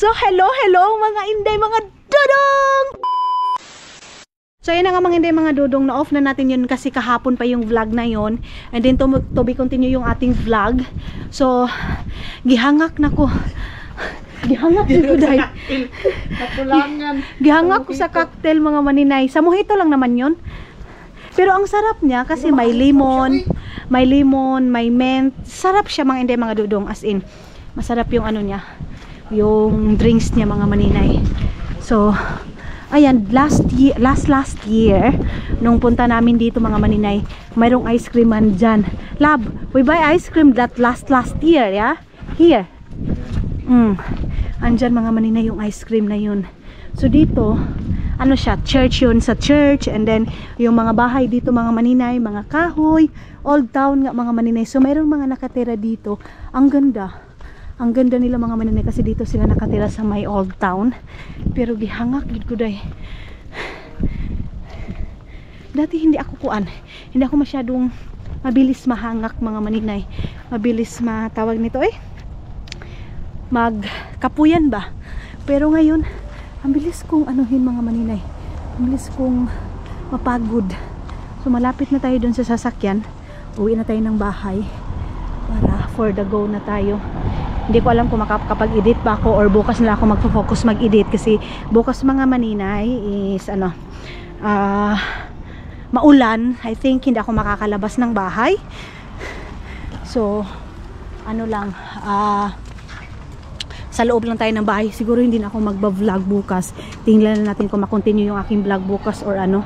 So, hello mga inday, mga dudong! So, yun na nga mga inday, mga dudong, na-off na natin yun kasi kahapon pa yung vlog na yun. And then, to be continue yung ating vlog. So, gihangak na ko. Gihangak ko dahil. Gihangak ko sa cocktail mga maninay. Sa mojito lang naman yun. Pero ang sarap niya kasi may lemon, may mint. Sarap siya mga inday, mga dudong. As in, masarap yung ano niya. Yung drinks niya mga maninay. So, ayan, last year, nung punta namin dito mga maninay, mayroong ice cream man dyan. Love, we buy ice cream that last year, yeah? Here. Andyan mga maninay yung ice cream na yun. So dito, ano siya, church yun, sa church. And then, yung mga bahay dito mga maninay, mga kahoy, old town nga mga maninay. So mayroong mga nakatira dito. Ang ganda. Ang ganda nila mga maninay kasi dito sila nakatira sa may old town. Pero gihangak gid ko day. Dati hindi ako kuan. Hindi ako masyadong mabilis mahangak mga maninay. Mabilis matawag nito magkapuyan ba. Pero ngayon, ang bilis kong anuhin mga maninay. Ang bilis kong mapagod. So malapit na tayo dun sa sasakyan. Uwi na tayo ng bahay para for the go na tayo. Hindi ko alam kung makakapag-edit ba ako or bukas na ako magfo-focus mag-edit kasi bukas mga maninay is maulan. I think hindi ako makakalabas ng bahay. So ano lang, sa loob lang tayo ng bahay. Siguro hindi na ako magba-vlog bukas. Tingnan natin kung makontinue yung aking vlog bukas or ano.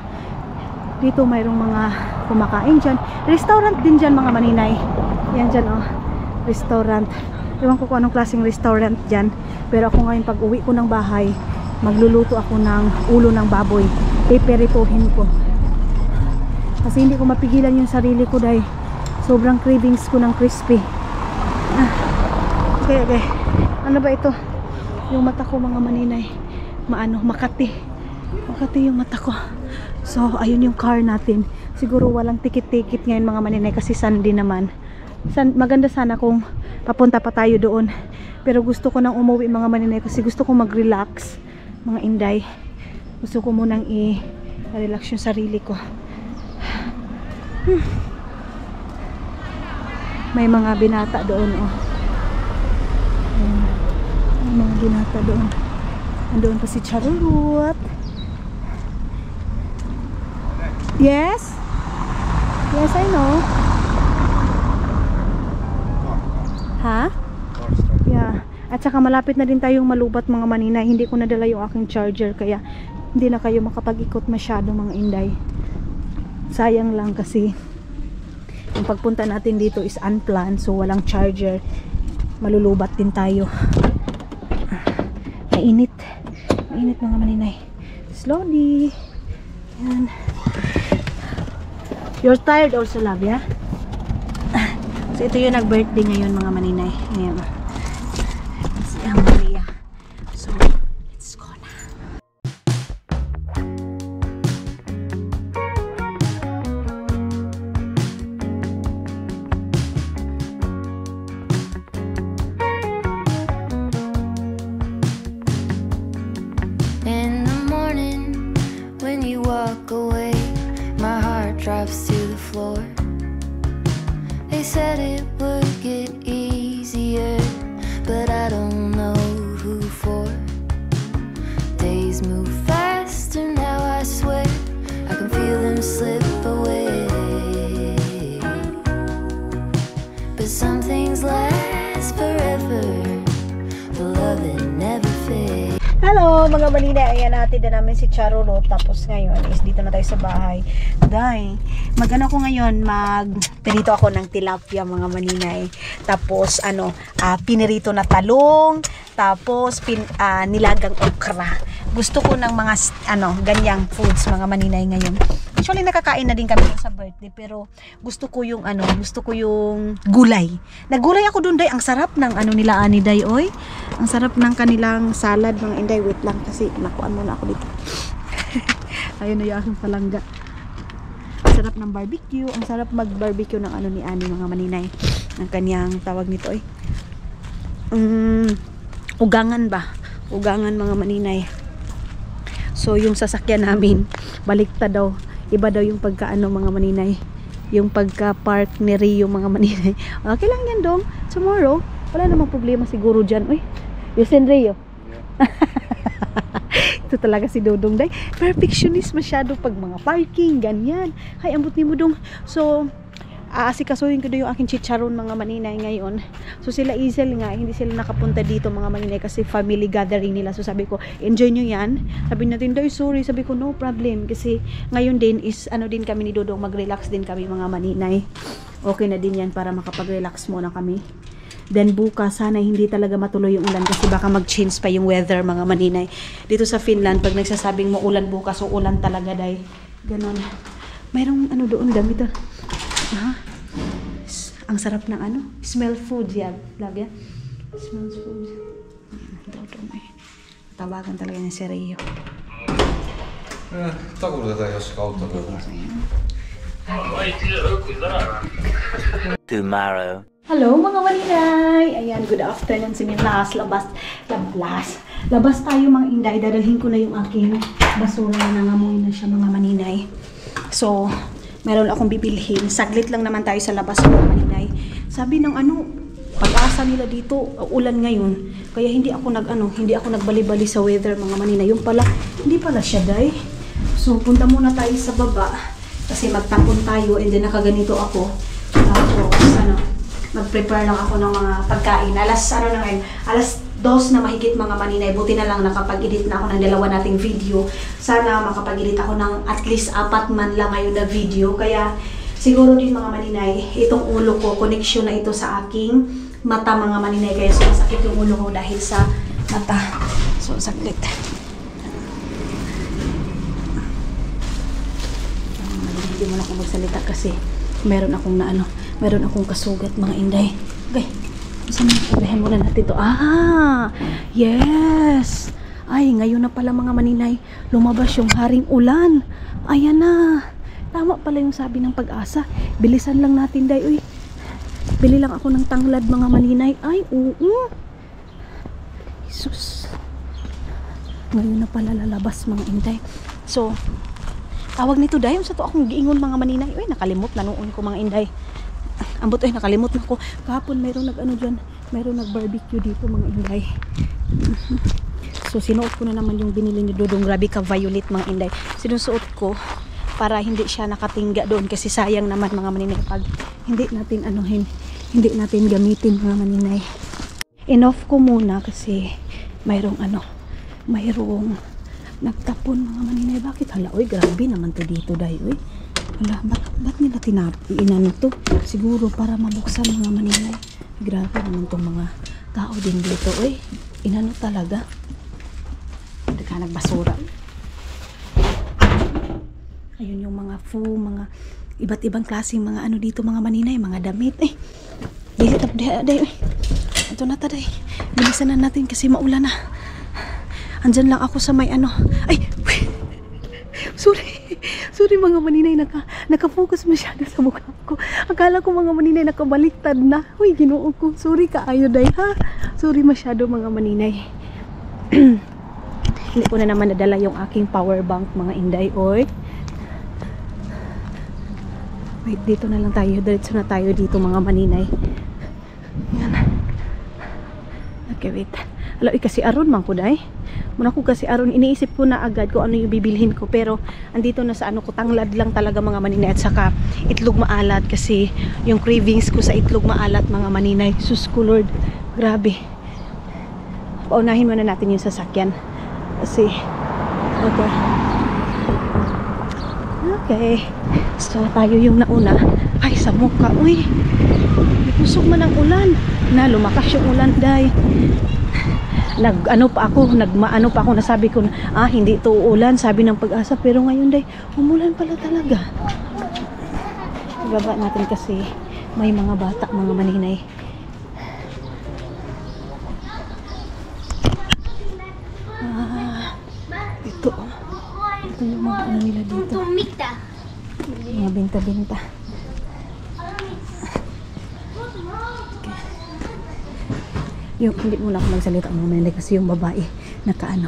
Dito mayroong mga kumakain dyan. Restaurant din dyan mga maninay. Yan dyan restaurant. Ewan ko kung anong klaseng restaurant dyan. Pero ako ngayon pag uwi ko ng bahay, magluluto ako ng ulo ng baboy. Peperituhin ko. Kasi hindi ko mapigilan yung sarili ko dahil sobrang cravings ko ng crispy. Okay. Ano ba ito? Yung mata ko mga maninay. Makati. Makati yung mata ko. So, ayun yung car natin. Siguro walang tikit-tikit ngayon mga maninay kasi Sunday naman. Maganda sana kung papunta pa tayo doon. Pero gusto ko nang umuwi mga maninay kasi gusto ko mag-relax mga inday. Gusto ko munang i-relax yung sarili ko. May mga binata doon May mga binata doon. Andoon pa si Charlotte. Yes? Yes, I know. Ha? Yeah. At saka malapit na din tayong malubat mga maninay. Hindi ko nadala yung aking charger kaya hindi na kayo makapag-ikot masyado mga inday. Sayang lang kasi yung pagpunta natin dito is unplanned, so walang charger. Malulubat din tayo. Mainit. Mainit mga maninay. Slowly. Yan. You're tired also, love, yeah? So ito yung nag-birthday ngayon mga maninay. Ayan. Si Maria. So, let's go na. In the morning, when you walk away, my heart drops to the floor. They said it would get easier, but I don't know who for. Days move faster now, I swear. I can feel them slip away. But some things last forever. The love that never fades. Hello mga maninay, ayan natin na namin si Charolo. Tapos ngayon is dito na tayo sa bahay. Dahil mag-ano ko ngayon, pinito ako ng tilapia mga maninay. Tapos pinirito na talong. Tapos nilagang okra. Gusto ko ng mga ganyang foods mga maninay ngayon. Actually nakakain na din kami sa birthday, pero gusto ko yung gulay. Nagulay ako doon day, ang sarap ng nila ani day oy. Ang sarap ng kanilang salad mga inday. Wait lang kasi nakuan muna ako dito. Ayun na yung aking palangga. Ang sarap ng barbecue. Ang sarap mag-barbecue ng ni Ani mga maninay. Ang kanyang tawag nito ugangan ba? ugangan mga maninay. So yung sasakyan namin baliktad daw, iba daw yung pagkaano mga maninay, yung pagka-park ni Rio mga maninay. Okay lang yan dong, tomorrow wala namang problema siguro dyan. Uy, yusin Rio. Ito talaga si Dodong day, perfectionist masyado pag mga parking ganyan. Hay, ambot ni mo dong. So aasikasuhin ko daw yung aking chicharon mga maninay ngayon. So sila Isel nga, hindi sila nakapunta dito mga maninay kasi family gathering nila. So sabi ko, enjoy nyo yan. Sabi natin, day sorry. Sabi ko, no problem. Kasi ngayon din is ano din kami ni Dodong, mag-relax din kami mga maninay. Okay na din yan para makapag-relax muna kami. Then bukas sana hindi talaga matuloy yung ulan kasi baka mag-change pa yung weather mga maninay. Dito sa Finland pag nagsasabing mo ulan bukas o ulan talaga day. Ganon. Mayroong ano doon damit. Ang sarap ng ano, smell food yan. Lagyan. Smells food. Dodong eh. Tawagan talaga niya si Rio. Takuutetaan jos kautta. Tomorrow. Hello mga maninay! Ayan, good afternoon sa inyo. Labas tayo mga inday. Dadalhin ko na yung aking basura na nangamoy na siya mga maninay. So, meron akong bibilhin. Saglit lang naman tayo sa labas mga maninay. Sabi ng ano, pag-asa nila dito, ulan ngayon. Kaya hindi ako nagbali-bali sa weather mga maninay. Yung pala, hindi pala siya day. So, punta muna tayo sa baba. Kasi magtapon tayo and then nakaganito ako. Tapos, mag-prepare lang ako ng mga pagkain. Alas 2 na mahigit mga maninay. Buti na lang nakapag-edit na ako ng dalawa nating video. Sana makapag-edit ako ng at least 4 man lang ngayon na video. Kaya siguro din mga maninay, itong ulo ko, connection na ito sa aking mata mga maninay. Kaya sumasakit yung ulo ko dahil sa mata. So, saglit. Hindi mo na ako magsalita kasi meron akong kasugat mga inday. Okay. Sabihin muna natin ito. Yes! Ay, ngayon na pala mga maninay, lumabas yung haring ulan. Ayan na. Tama pala yung sabi ng pag-asa. Bilisan lang natin, day. Uy, bili lang ako ng tanglad mga maninay. Ay, oo. Jesus. Ngayon na pala lalabas mga inday. So, tawag nito, day. Sa to akong giingon mga maninay. Uy, nakalimot na noon ko mga inday. Ambot ay nakalimot na ko. Kahapon mayroong mayroong nag-barbecue dito mga inday. So sinuot ko na naman yung binili ni Dodong. Grabe ka violet mga inday. Sinusuot ko para hindi siya nakatingga doon kasi sayang naman mga maninay pag hindi natin gamitin mga maninay. Enough ko muna kasi mayroong nagtapon mga maninay. Bakit hala? Uy, grabe naman to dito day. Uy. Wala, ba't nila inano to? Siguro para mabuksan mga maninay. Grabe naman tong mga tao din dito. Uy, inano talaga. Hindi ka nagbasura. Ayun yung mga mga iba't ibang klaseng mga ano dito mga maninay. Mga damit. Dili tap day. Ito na taday. Bilisan na natin kasi maulan na. Andyan lang ako sa may ano. Ay! Sorry mga maninay, nakafocus masyado sa mukha ko. Akala ko mga maninay nakabaliktad na. Uy, ginoo ko. Sorry kaayo day ha. Sorry masyado mga maninay. Hindi ko na naman nadala yung aking power bank mga inday. Oy. Wait, dito na lang tayo. Diretso na tayo dito mga maninay. Yan. Okay, wait. Alo, kasi aron man ko day. Muna ko kasi aron iniisip ko na agad kung ano yung bibilhin ko, pero andito na sa ano ko, tanglad lang talaga mga maninay at saka itlog maalat kasi yung cravings ko sa itlog maalat mga maninay. Sus ko Lord, grabe. Paunahin muna natin yung sasakyan kasi okay, so tayo yung nauna. Ay, sa mukha, uy, pusok man ang ulan na lumakas yung ulan day. Nagmaano pa ako, nasabi ko hindi ito uulan, sabi ng pag-asa, pero ngayon day umulan pala talaga. Ibaba natin kasi may mga bata mga maninay. Ito yung mga ano nila dito, mga benta-benta. Yung hindi muna ako magsalita mga manilay kasi yung babae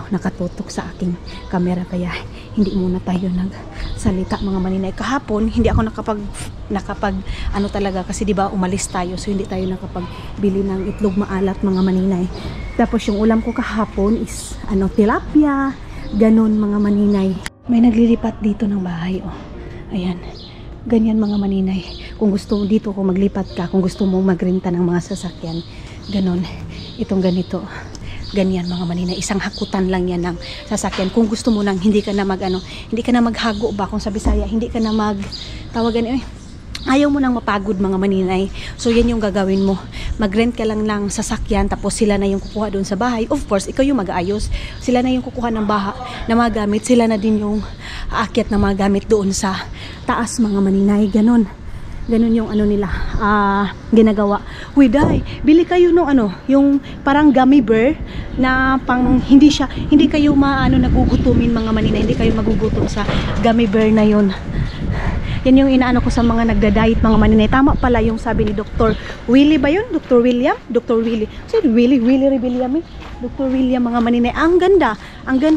nakatutok sa aking camera, kaya hindi muna tayo nagsalita mga maninay. Kahapon hindi ako nakapag ano talaga kasi di ba umalis tayo, so hindi tayo nakapagbili ng itlog maalat mga maninay. Tapos yung ulam ko kahapon is tilapia, ganun mga maninay. May naglilipat dito ng bahay, oh. Ayan. Ganyan mga maninay. Kung gusto mo dito kung maglipat ka, kung gusto mong magrenta ng mga sasakyan, ganon. Itong ganito. Ganyan mga maninay. Isang hakutan lang yan ng sasakyan. Kung gusto mo nang hindi ka na hindi ka na maghago ba kung sa Bisaya, hindi ka na tawagan ayaw mo nang mapagod mga maninay. So yan yung gagawin mo. Mag-rent ka lang ng sasakyan, tapos sila na yung kukuha doon sa bahay. Of course, ikaw yung mag-aayos. Sila na yung kukuha ng na mga gamit. Sila na din yung aakyat na mga gamit doon sa taas mga maninay. Ganon yung nila ginagawa. Day, bili kayo no yung parang gummy bear na pang hindi kayo nagugutumin mga maninay. Hindi kayo magugutom sa gummy bear na yun. Yan yung inaano ko sa mga nagda-diet mga maninay. Tama pala yung sabi ni Dr. Willie ba yun? Dr. William? Dr. Willie. So, Willie Rebelliam eh. Dr. William mga maninay. Ang ganda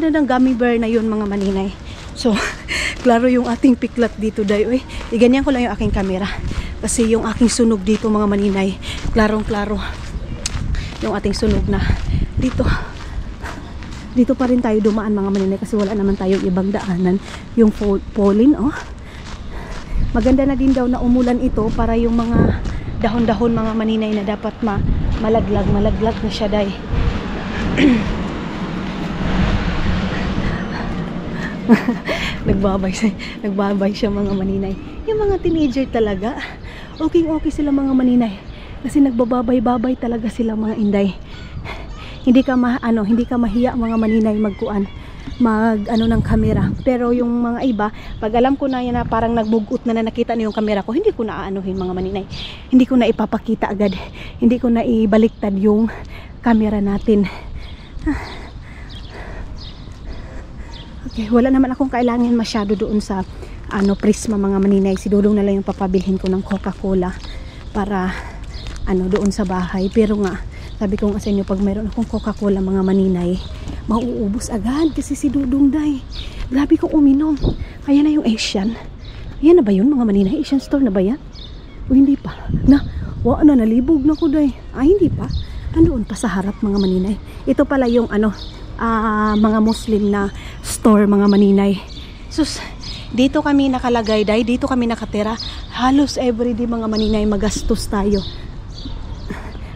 ng gummy bear na yun mga maninay. So, klaro yung ating piklat dito dayo eh. Iganyan ko lang yung aking camera. Kasi yung aking sunog dito mga maninay, klarong-klaro. Yung ating sunog na dito. Dito pa rin tayo dumaan mga maninay kasi wala naman tayong ibang daanan. Yung pollen, oh. Maganda na din daw na umulan ito para yung mga dahon-dahon mga maninay na dapat malaglag na siya day. nagbabay siya mga maninay. Yung mga teenager talaga, okay sila mga maninay. Kasi nagbababay-babay talaga sila mga inday. Hindi ka mahiya mga maninay ng camera. Pero yung mga iba, pag alam ko na yan na parang nagbugot na nakita na yung camera ko, hindi ko na aanuhin mga maninay. Hindi ko na ipapakita agad. Hindi ko na ibaliktad yung camera natin. Okay, wala naman akong kailangan masyado doon sa Prisma mga maninay. Si Dudong na lang yung papabilhin ko ng Coca-Cola para doon sa bahay. Pero nga, sabi ko nga sa inyo, pag mayroon akong Coca-Cola mga maninay, mauubos agad kasi si Dudong day. Grabe kong uminom. Kaya na yung Asian. Ayan na ba yun mga maninay? Asian store na ba yan? O hindi pa? Nalibog na ko day. Hindi pa. Andoon pa sa harap mga maninay. Ito pala yung mga Muslim na store mga maninay. Sus, dito kami nakalagay day. Dito kami nakatira. Halos everyday mga maninay magastos tayo.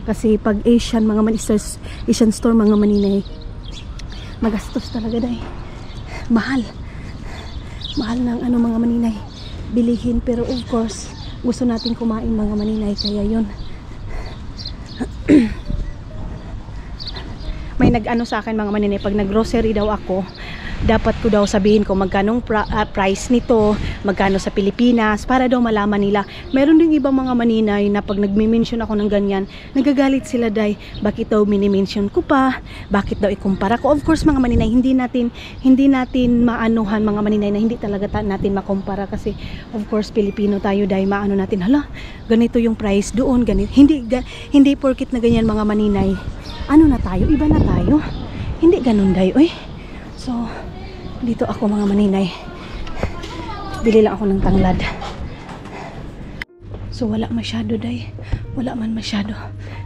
Kasi pag Asian store mga maninay, magastos talaga day. Mahal ng mga maninay bilihin, pero of course gusto natin kumain mga maninay, kaya yun. May sa akin mga maninay, pag nag-grocery daw ako, dapat ko daw sabihin ko magkanong price nito, magkano sa Pilipinas, para daw malaman nila. Meron ding ibang mga maninay na pag nagme-mention ako ng ganyan, nagagalit sila day, bakit daw mini-mention ko pa, bakit daw ikumpara ko. Of course mga maninay, hindi natin maanuhan mga maninay na hindi talaga natin makumpara, kasi of course Pilipino tayo day, maano natin, hala, ganito yung price doon, ganito. Hindi porkit na ganyan mga maninay, na tayo, iba na tayo. Hindi ganun day, oy. So, dito ako mga maninay. Bili lang ako ng tanglad. So, wala masyado day. Wala man masyado.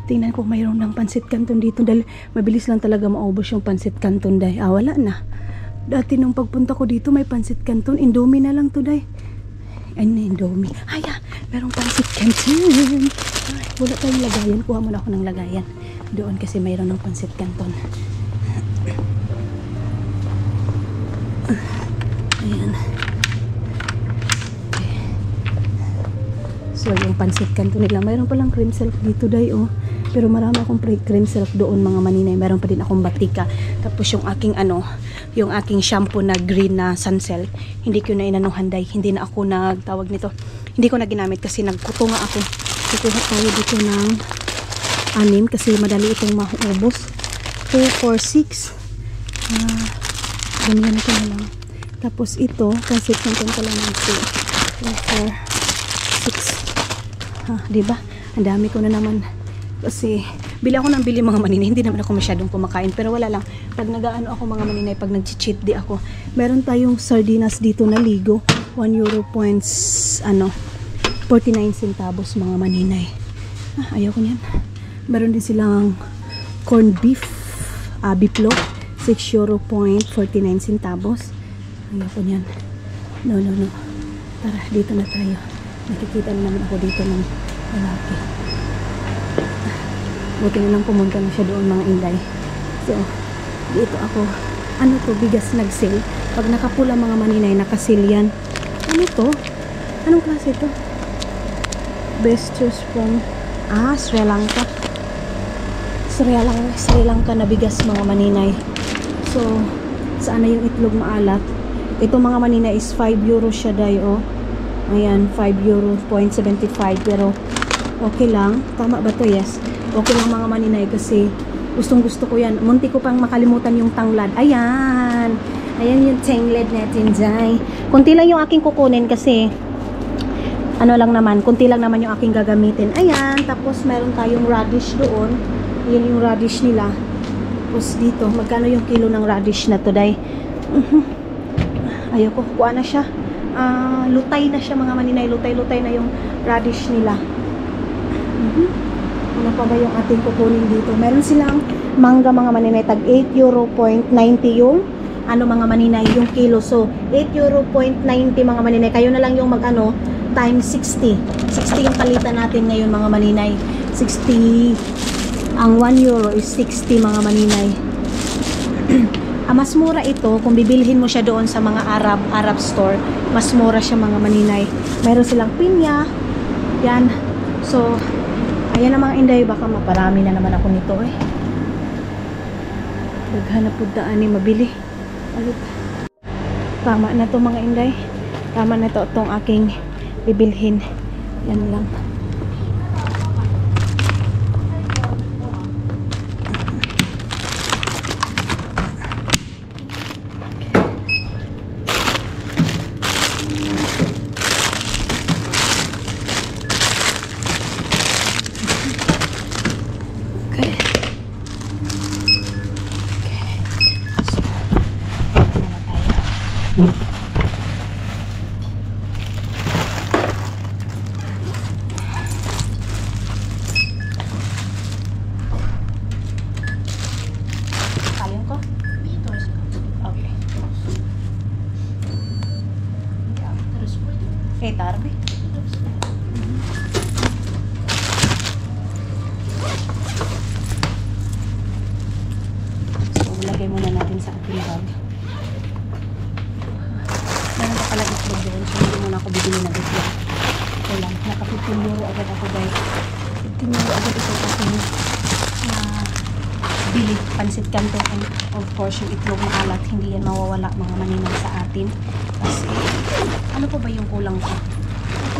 Tingnan ko mayroon ng pansit canton dito. Dahil mabilis lang talaga maubos yung pansit canton day. Wala na. Dati nung pagpunta ko dito may pansit canton. Indomie na lang to day. Indomie. Merong pansit canton. Wala tayong lagayan. Kuha muna ako ng lagayan. Doon kasi mayroon ng pansit canton. Ayan. Okay. So yung pansit canton nila, mayroon palang cream silk dito day, oh. Pero marami akong cream silk doon mga maninay. Meron pa din akong batika. Tapos yung aking yung aking shampoo na green na Sunsilk, hindi ko na inanuhan day. Hindi na ako nagtawag nito. Hindi ko na ginamit kasi nagkuto nga ako. Kukuha tayo dito ng 6 kasi madali itong maubos. 2, 4, 6. Ganyan ito na lang. Tapos ito, pansit canton ko lang ng 2, 4, 6. Diba? Ang dami ko na naman. Kasi bili ako ng bili mga maninay. Hindi naman ako masyadong kumakain, pero wala lang. Pag nagaano ako mga maninay, pag nag-cheat di ako. Meron tayong sardinas dito na ligo. 1 euro points, 49 centavos mga maninay. Ayaw ko niyan. Meron din silang corned beef, biplo, 6 euro point 49 centavos. Ayaw ko niyan. No. Tara, dito na tayo. Nakikita na naman ako dito ng lalaki. Buti na lang pumunta na siya doon mga inday. So, dito ako. Ano to? Bigas nag-sale. Pag nakapula mga maninay, naka-sale yan. Ano to? Anong klase to? Best choice from Sri Lanka. Sri Lanka na bigas mga maninay. So, saan na yung itlog maalat? Ito mga maninay is 5 euro siya day, oh. Ayan, 5 euro point 75, pero okay lang. Tama ba to? Yes. Okay lang mga maninay kasi gustong gusto ko yan. Munti ko pang makalimutan yung tanglad. Ayan. Ayan yung tanglad natin, day. Kunti lang yung aking kukunin kasi ano lang naman, kunti lang naman yung aking gagamitin. Ayan, tapos meron tayong radish doon. Yan yung radish nila. Tapos dito, magkano yung kilo ng radish na to, day? Ayoko, kuha na siya. Lutay na siya mga maninay. Lutay na yung radish nila. Ano pa ba yung ating kukunin dito? Meron silang mangga mga maninay. Tag 8 euro point 90 yung mga maninay, yung kilo. So, 8 euro point 90 mga maninay. Kayo na lang yung times 60. 60 yung palitan natin ngayon mga maninay. 60. Ang 1 euro is 60 mga maninay. Mas mura ito kung bibilhin mo siya doon sa mga Arab store. Mas mura siya mga maninay. Meron silang pinya. Yan. So, ayan na mga inday. Baka maparami na naman ako nito eh. Naghanap po daan ni mabili. Alit. Tama na to mga inday. Tama na to itong aking bibilhin. Yan lang. Tarde. So, lagay muna natin sa ating bag. Meron pa pala itlog doon. So, hindi muna ako bibili ng itlog. Okay lang. Naka 15 euro agad ako guys. 15 euro agad ito aking bili. Pansit canton. And of course, yung itlog na alat, hindi yan mawawala mga maninang sa atin. Kasi, ano pa ba yung kulang ko?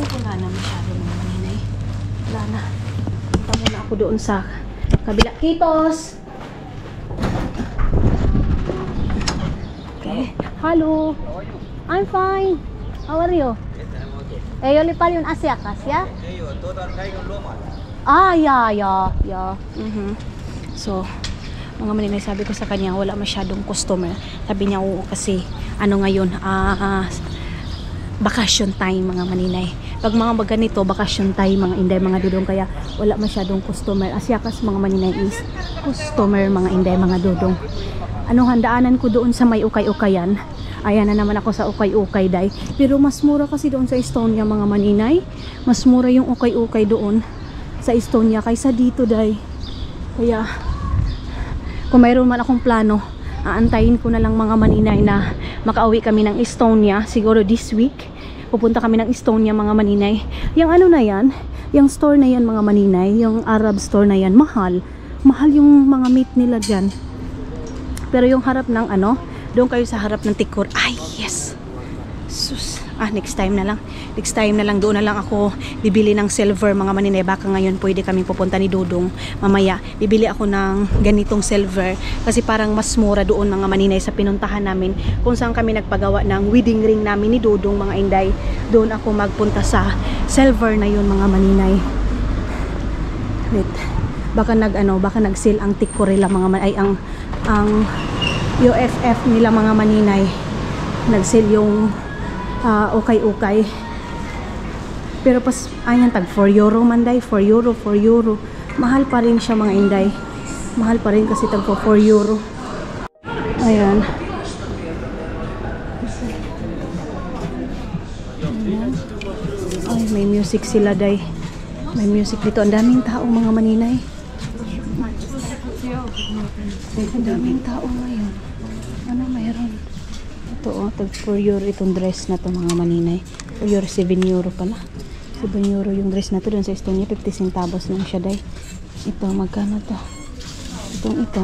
Wala na masyado mga maninay. Wala na. Punta muna ako doon sa kabila. Kitos! Okay. Hello. I'm fine. How are you? Yo le parlo un asiakas, ya? Yeah. So, mga maninay, sabi ko sa kanya, wala masyadong customer. Sabi niya, oo, kasi ngayon, vacation time mga maninay. Pag mga ganito, vacation time mga inday, mga dudong, kaya wala masyadong customer. Asyakas mga maninay is customer mga inday, mga dudong. Handaanan ko doon sa may ukay-ukayan. Ayan na naman ako sa ukay-ukay day. Pero mas mura kasi doon sa Estonia mga maninay. Mas mura yung ukay-ukay doon sa Estonia kaysa dito day. Kaya kung mayroon man akong plano, aantayin ko na lang mga maninay na makauwi kami ng Estonia siguro this week. Pupunta kami ng Estonia mga maninay. Yung na yan, yung store na yan mga maninay, yung Arab store na yan, mahal yung mga meat nila dyan. Pero yung harap ng doon kayo sa harap ng Tikor, ay yes, sus, next time na lang, doon na lang ako bibili ng silver mga maninay. Baka ngayon pwede kaming pupunta ni Dudong mamaya, bibili ako ng ganitong silver kasi parang mas mura doon mga maninay sa pinuntahan namin kung saan kami nagpagawa ng wedding ring namin ni Dudong mga inday. Doon ako magpunta sa silver na yun mga maninay. Wait, baka nag-sale ang Tikkurila ang UFF nila mga maninay. Nag-sale yung ukay-ukay. Pero pas ayan tag 4 euro man day, 4 euro. Mahal pa rin siya mga inday. Mahal pa rin kasi tag 4 euro. Ayan. Ay, may music sila day. May music dito. Ang daming tao mga maninay. Ang daming tao ngayon. Ano mayroon? Ito tag 4 euro itong dress na to mga maninay. 4 euro, 7 euro pala. 7 euro yung dress na to. Doon sa Estonia, 50 centavos lang siya day. Ito, magkano to? Ito,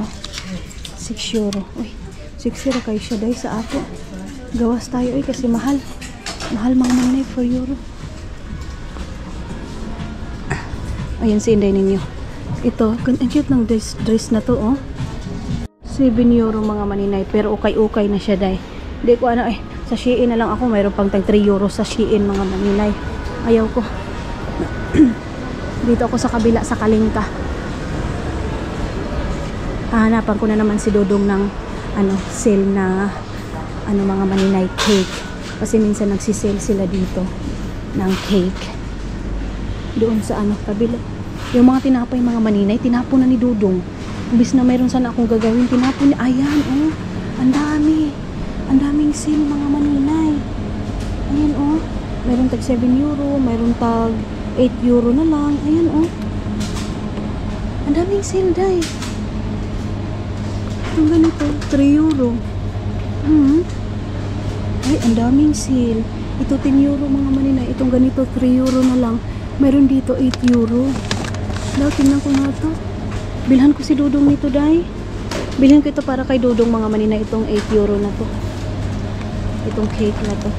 6 euro. Uy, 6 euro kayo siya day sa ato. Gawas tayo kasi mahal. Mahal mga maninay, 4 euro. Ayan si inday ninyo. Ito, ang cute ng dress na to, oh. 7 euro mga maninay, pero ukay-ukay na siya, day. Hindi ko sa Shein na lang ako, mayroon pang tag 3 euro sa Shein mga maninay. Ayaw ko. Dito ako sa kabila, sa Kalingka. Hanapan ko na naman si Dodong ng sale na mga maninay cake. Kasi minsan nagsisale sila dito ng cake. Doon sa kabila. Yung mga tinapay mga maninay, tinapon na ni Dudong. Imbis na mayroon sana akong gagawin, tinapon niya. Ayan, oh. Ang dami. Ang daming sale mga maninay. Ayan, oh. Mayroon tag 7 euro, mayroon tag 8 euro na lang. Ayan, oh. Ang daming sale, day. Itong ganito, 3 euro. Ay, ang daming sale. Ito 10 euro mga maninay. Itong ganito, 3 euro na lang. Meron dito 8 euro. Daw, tingnan ko na ito. Bilhan ko si Dudong nito, day. Bilhan ko ito para kay Dudong mga maninay. Itong 8 euro na to. Itong cake na to.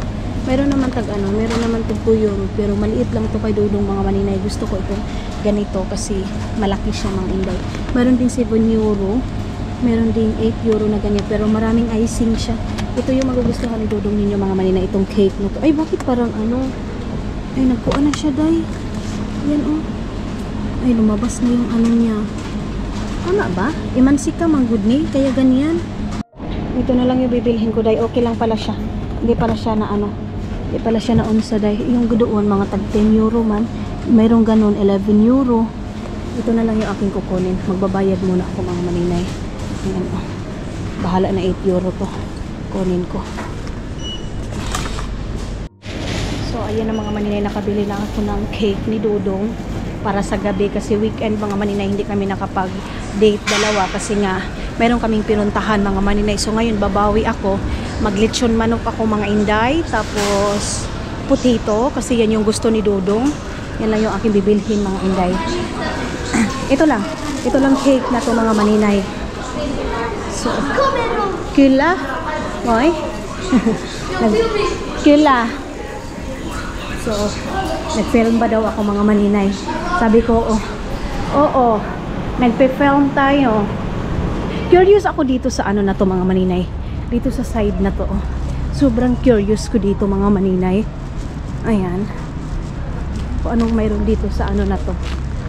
Meron naman meron naman tag 2 euro. Pero maliit lang to kay Dudong mga maninay. Gusto ko itong ganito kasi malaki siya mga inday. Meron din 7 euro. Meron din 8 euro na ganyan. Pero maraming icing siya. Ito yung magugustuhan ni Dudong ninyo mga maninay. Itong cake na to. Ay, bakit parang ay, nagkuha na siya, day. Yan, oh. Ay, lumabas na yung niya. Tama ba? Imansika, manggod ni. Kaya ganyan. Ito na lang yung bibilhin ko, day. Okay lang pala siya. Hindi pala siya na Hindi pala siya na unsa, day. Yung doon, mga tag 10 euro man. Mayroong ganun, 11 euro. Ito na lang yung aking kukunin. Magbabayad muna ako, mga maninay. Ayan, oh. Bahala na 8 euro to. Kunin ko. So, ayan na mga maninay, nakabili na ako ng cake ni Dudong para sa gabi kasi weekend mga maninay, hindi kami nakapag-date dalawa kasi nga meron kaming pinuntahan mga maninay. So, ngayon babawi ako, maglechon manok ako mga inday, tapos potato kasi yan yung gusto ni Dudong. Yan lang yung aking bibilhin mga inday. Ito lang cake na to mga maninay. So, kila moy kila. So, nag-film ba daw ako mga maninay? Sabi ko, oo, nagpe-film tayo. Curious ako dito sa na to mga maninay. Dito sa side na to, oh. Sobrang curious ko dito mga maninay. Ayan. Kung anong mayroon dito sa na to.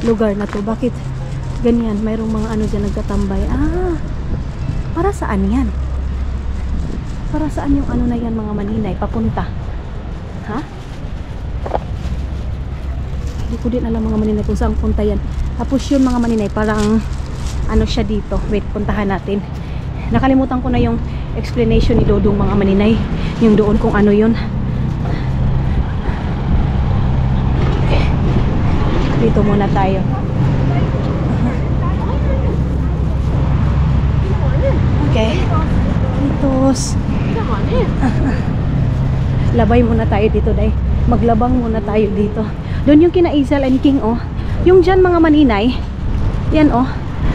Lugar na to. Bakit ganyan? Mayroong mga dyan nagtatambay. Para saan yan? Para saan yung na yan mga maninay? Papunta. Ha? Hindi ko din alam mga maninay kung saan punta yan. Tapos yun mga maninay, parang siya dito. Wait, puntahan natin. Nakalimutan ko na yung explanation ni Dodong mga maninay. Yung doon kung yun. Okay. Dito muna tayo. Okay. Itos. Labay muna tayo dito, day. Maglabang muna tayo dito. Doon yung kina Isel and King, oh. Yung dyan mga maninay. Yan, oh.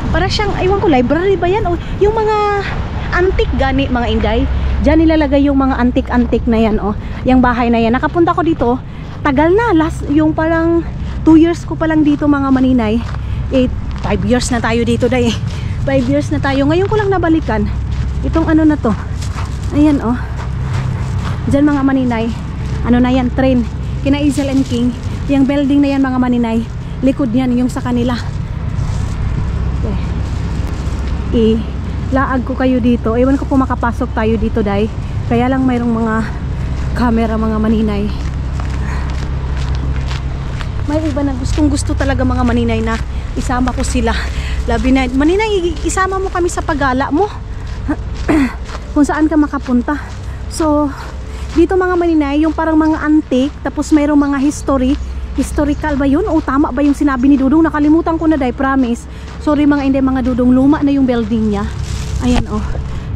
Para siyang, aywan ko, library ba yan? Oh, yung mga antique gani, mga inday. Dyan nilalagay yung mga antique-antique na yan, oh. Yung bahay na yan. Nakapunta ko dito. Tagal na. Yung parang 2 years ko pa lang dito, mga maninay. 5 years na tayo dito, day. 5 years na tayo. Ngayon ko lang nabalikan. Itong na to. Ayan, oh. Dyan mga maninay. Na yan, train. Kina Isel and King. Yung building na yan mga maninay. Likod yan, yung sa kanila. ilaag ko kayo dito. Ewan ko kung makapasok tayo dito, day. Kaya lang mayroong mga camera, mga maninay. May iba na gustong gusto talaga mga maninay na isama ko sila. Labi na, maninay, isama mo kami sa paggala mo. Kung saan ka makapunta. So, dito mga maninay, yung parang mga antique, tapos mayroong mga historical ba yun? O tama ba yung sinabi ni Dudong? Nakalimutan ko na, day, promise. Sorry mga hindi, mga Dudong, luma na yung building niya. Ayan, oh,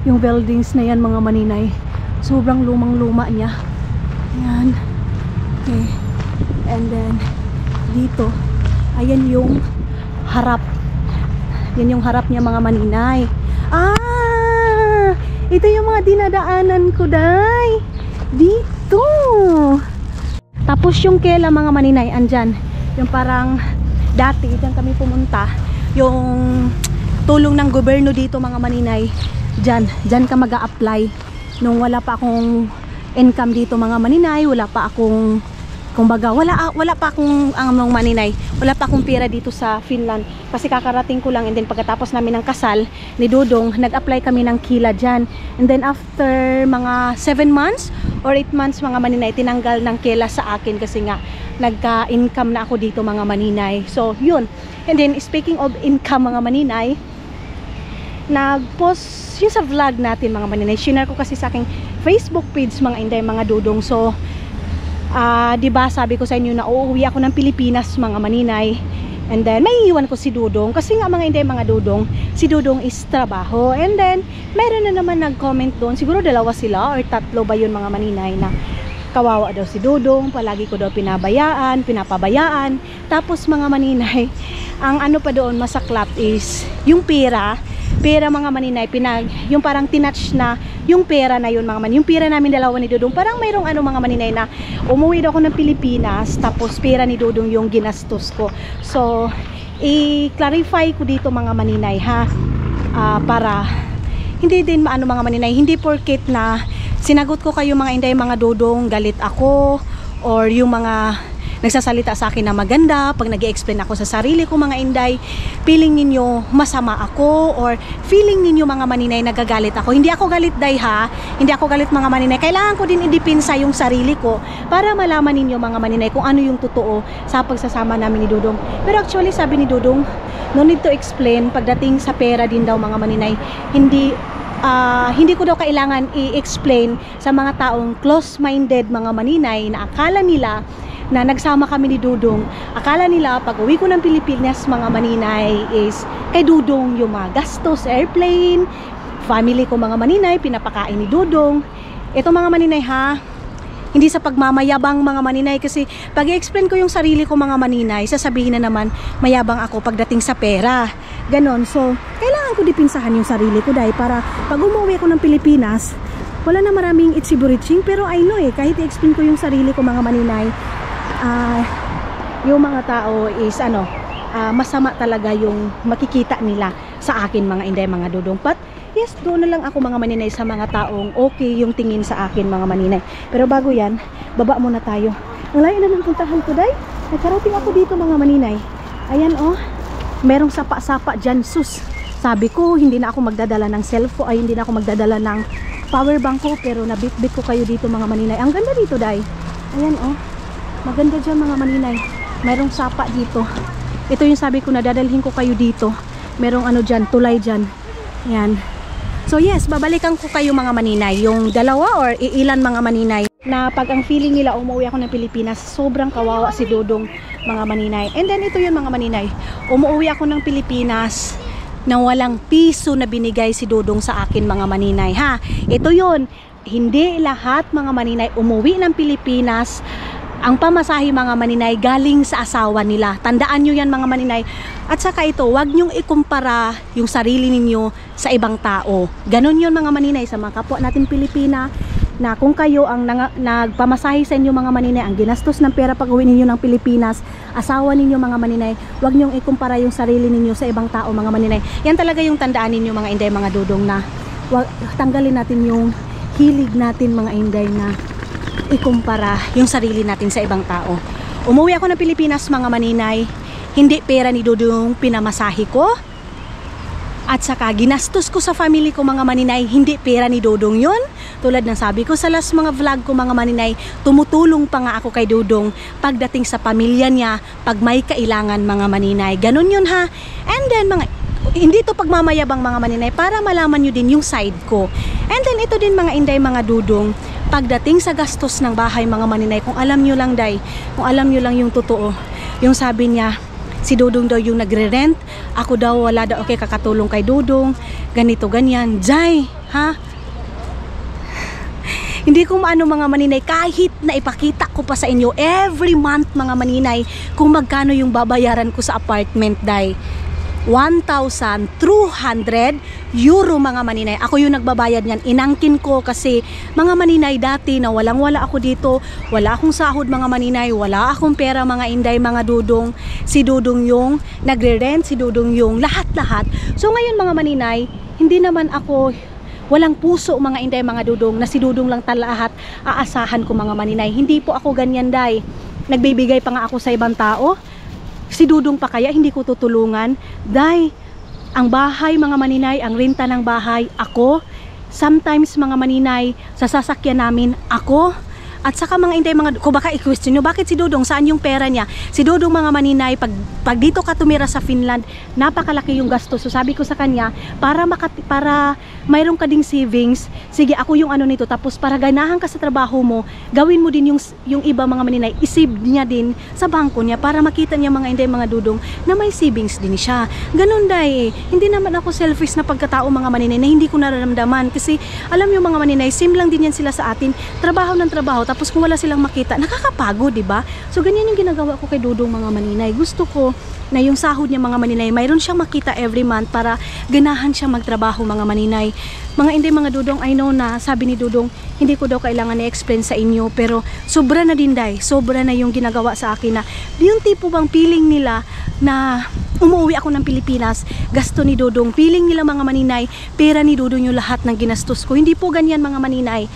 yung buildings na yan mga maninay. Sobrang lumang luma niya. Ayan. Okay. And then dito, ayan yung harap. Yan yung harap niya mga maninay. Ah, ito yung mga dinadaanan ko, day. Dito. Tapos yung kela mga maninay, andyan. Yung parang dati, dyan kami pumunta. Yung tulong ng gobyerno dito mga maninay. Dyan ka mag-a-apply. Nung wala pa akong income dito mga maninay, wala pa akong, kumbaga, wala pa akong mga maninay, wala pa akong pera dito sa Finland kasi kakarating ko lang. And then pagkatapos namin ng kasal ni Dudong, nag-apply kami ng Kila dyan. And then after mga 7 months or 8 months mga maninay, tinanggal ng Kila sa akin kasi nga nagka-income na ako dito mga maninay. So yun. And then speaking of income mga maninay, nag-post yung sa vlog natin mga maninay, share ko kasi sa aking Facebook page mga inday, mga Dudong. So diba sabi ko sa inyo na uuwi ako ng Pilipinas mga maninay, and then may iwan ko si Dudong kasi nga mga inday, mga Dudong, si Dudong is trabaho. And then meron na naman nag-comment doon, siguro 2 sila or 3 ba yun mga maninay, na kawawa daw si Dudong, palagi ko daw pinapabayaan. Tapos mga maninay, ang ano pa doon masaklap is yung pera mga maninay, yung parang tinatch na yung pera na yun mga maninay. Yung pera namin dalawa ni Dudong, parang mayroong ano mga maninay na umuwi daw ako ng Pilipinas tapos pera ni Dudong yung ginastos ko. So i-clarify ko dito mga maninay ha, para hindi din maano mga maninay, hindi porket na sinagot ko kayo mga inday, mga Dudong, galit ako or yung mga nagsasalita sa akin na maganda pag nag-i-explain ako sa sarili ko mga inday, feeling ninyo masama ako or feeling ninyo mga maninay nagagalit ako. Hindi ako galit, day, ha, hindi ako galit mga maninay. Kailangan ko din i-depensa yung sarili ko para malaman ninyo mga maninay kung ano yung totoo sa pagsasama namin ni Dudong. Pero actually sabi ni Dudong, no need to explain. Pagdating sa pera din daw mga maninay, hindi ko daw kailangan i-explain sa mga taong close-minded mga maninay na akala nila na nagsama kami ni Dudong. Akala nila pag uwi ko ng Pilipinas mga maninay is kay Dudong yung mga gastos, airplane, family ko mga maninay, pinapakain ni Dudong. Ito mga maninay ha, hindi sa pagmamayabang mga maninay, kasi pag i-explain ko yung sarili ko mga maninay, sasabihin na naman mayabang ako pagdating sa pera. Ganon. So, kailangan ko dipinsahan yung sarili ko dahil para pag umuwi ako ng Pilipinas, wala na maraming itsiburiching, pero I know kahit i-explain ko yung sarili ko mga maninay, yung mga tao is masama talaga yung makikita nila sa akin mga inday, mga Dudong. But yes, doon na lang ako mga maninay sa mga taong okay yung tingin sa akin mga maninay. Pero bago yan, baba muna tayo. Ang layo na ng puntahan ko, day. Nagkarating ako dito mga maninay. Ayan merong sapa-sapa dyan, sus. Sabi ko hindi na ako magdadala ng cellphone, hindi na ako magdadala ng power bank ko, pero nabit-bit ko kayo dito mga maninay. Ang ganda dito, day. Ayan maganda dyan mga maninay. Merong sapa dito. Ito yung sabi ko na dadalhin ko kayo dito. Merong dyan, tulay dyan. Ayan. So yes, babalikan ko kayo mga maninay. Yung 2 or ilan mga maninay na pag ang feeling nila umuwi ako ng Pilipinas, sobrang kawawa si Dudong mga maninay. And then ito yun mga maninay. Umuwi ako ng Pilipinas na walang piso na binigay si Dudong sa akin mga maninay ha. Ito yun. Hindi lahat mga maninay umuwi ng Pilipinas ang pamasahe mga maninay galing sa asawa nila. Tandaan nyo yan mga maninay. At saka ito, wag nyong ikumpara yung sarili ninyo sa ibang tao. Ganon yun mga maninay sa mga kapwa natin Pilipina, na kung kayo ang nagpamasahe sa inyo mga maninay, ang ginastos ng pera pag uwi ninyo ng Pilipinas, asawa ninyo mga maninay, wag nyong ikumpara yung sarili ninyo sa ibang tao mga maninay. Yan talaga yung tandaan ninyo mga inday, mga Dudong, na tanggalin natin yung hilig natin mga inday na ikumpara yung sarili natin sa ibang tao. Umuwi ako ng Pilipinas mga maninay, hindi pera ni Dudong pinamasahe ko, At saka ginastos ko sa family ko mga maninay, hindi pera ni Dudong yun. Tulad ng sabi ko sa last mga vlog ko mga maninay, tumutulong pa nga ako kay Dudong pagdating sa pamilya niya, pag may kailangan mga maninay. Ganun yun ha. And then hindi to pagmamayabang mga maninay, para malaman nyo din yung side ko. And then ito din mga inday mga Dudong, pagdating sa gastos ng bahay mga maninay, kung alam nyo lang day, kung alam nyo lang yung totoo, yung sabi niya, si Dudong daw yung nagre-rent, ako daw wala daw okay kakatulong kay Dudong, ganito ganyan. Jay, ha? Hindi ko maano mga maninay, kahit na ipakita ko pa sa inyo every month mga maninay kung magkano yung babayaran ko sa apartment day. 1,200 euro mga maninay. Ako yung nagbabayad niyan. Inangkin ko kasi mga maninay dati na walang-wala ako dito. Wala akong sahod mga maninay. Wala akong pera mga inday mga Dudong. Si Dudong yung nagre-rent. Si Dudong yung lahat-lahat. So ngayon mga maninay, hindi naman ako walang puso mga inday mga Dudong na si Dudong lang talahat aasahan ko mga maninay. Hindi po ako ganyan day. Nagbibigay pa nga ako sa ibang tao. Si Dudong pa kaya hindi ko tutulungan? Day, ang bahay mga maninay, ang renta ng bahay, ako. Sometimes mga maninay, sa sasakyan namin, ako. At saka mga inday mga, kung baka i-question nyo, bakit si Dudong, saan yung pera niya? Si Dudong mga maninay, pag dito ka tumira sa Finland, napakalaki yung gastos. So sabi ko sa kanya, para mayroon ka ding savings, sige ako yung ano nito, tapos para ganahan ka sa trabaho mo, gawin mo din yung iba mga maninay, isave niya din sa bangko niya, para makita niya mga inday mga Dudong, na may savings din siya. Ganun day, hindi naman ako selfish na pagkatao mga maninay, na hindi ko nararamdaman, kasi alam yung mga maninay, same lang din yan sila sa atin, trabaho ng trabaho, tapos kung wala silang makita, nakakapagod, diba? So ganyan yung ginagawa ko kay Dudong mga maninay. Gusto ko na yung sahod niya mga maninay, mayroon siyang makita every month para ganahan siya magtrabaho mga maninay. Mga inday mga Dudong, I know na sabi ni Dudong, hindi ko daw kailangan i-explain sa inyo, pero sobra na din day, sobra na yung ginagawa sa akin na yung tipo bang feeling nila na umuwi ako ng Pilipinas, gasto ni Dudong, feeling nila mga maninay, pera ni Dudong yung lahat ng ginastos ko. Hindi po ganyan mga maninay.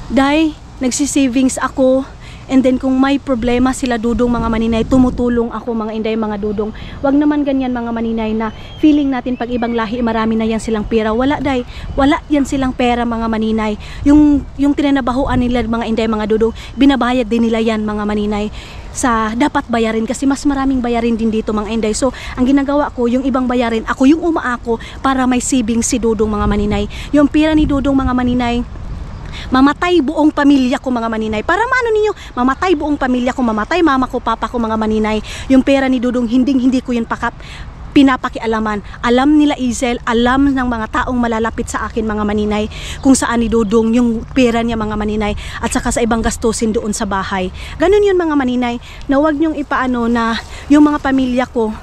Day, nagsisavings ako, and then kung may problema sila Dudong mga maninay, tumutulong ako mga inday mga Dudong. Wag naman ganyan mga maninay na feeling natin pag ibang lahi marami na yan silang pera. Wala day, wala yan silang pera mga maninay. Yung tinanabahuan nila mga inday mga Dudong, binabayad din nila yan mga maninay sa dapat bayarin, kasi mas maraming bayarin din dito mga inday. So ang ginagawa ko, yung ibang bayarin, ako yung umaako para may savings si Dudong mga maninay. Yung pera ni Dudong mga maninay, mamatay buong pamilya ko mga maninay. Para maano ninyo, mamatay buong pamilya ko, mamatay mama ko, papa ko mga maninay. Yung pera ni Dudong, hindi ko yun pinapakialaman. Alam nila Izel, alam ng mga taong malalapit sa akin mga maninay, kung saan ni Dudong yung pera niya mga maninay, at saka sa ibang gastusin doon sa bahay. Ganun yun mga maninay, na huwag nyong ipaano na yung mga pamilya ko,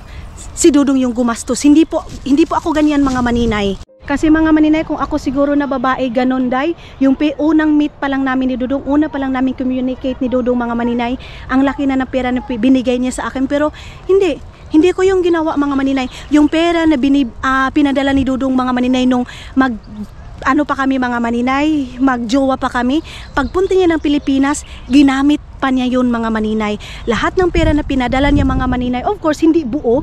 si Dudong yung gumastos. Hindi po ako ganyan mga maninay. Kasi mga maninay, kung ako siguro na babae, ganon day, yung unang meet pa lang namin ni Dudong, una pa lang namin communicate ni Dudong mga maninay, ang laki na ng pera na binigay niya sa akin, pero hindi ko yung ginawa mga maninay. Yung pera na pinadala ni Dudong mga maninay nung ano pa kami mga maninay, magjowa pa kami, pagpunta niya ng Pilipinas, ginamit pa niya yun mga maninay. Lahat ng pera na pinadala niya mga maninay, of course hindi buo,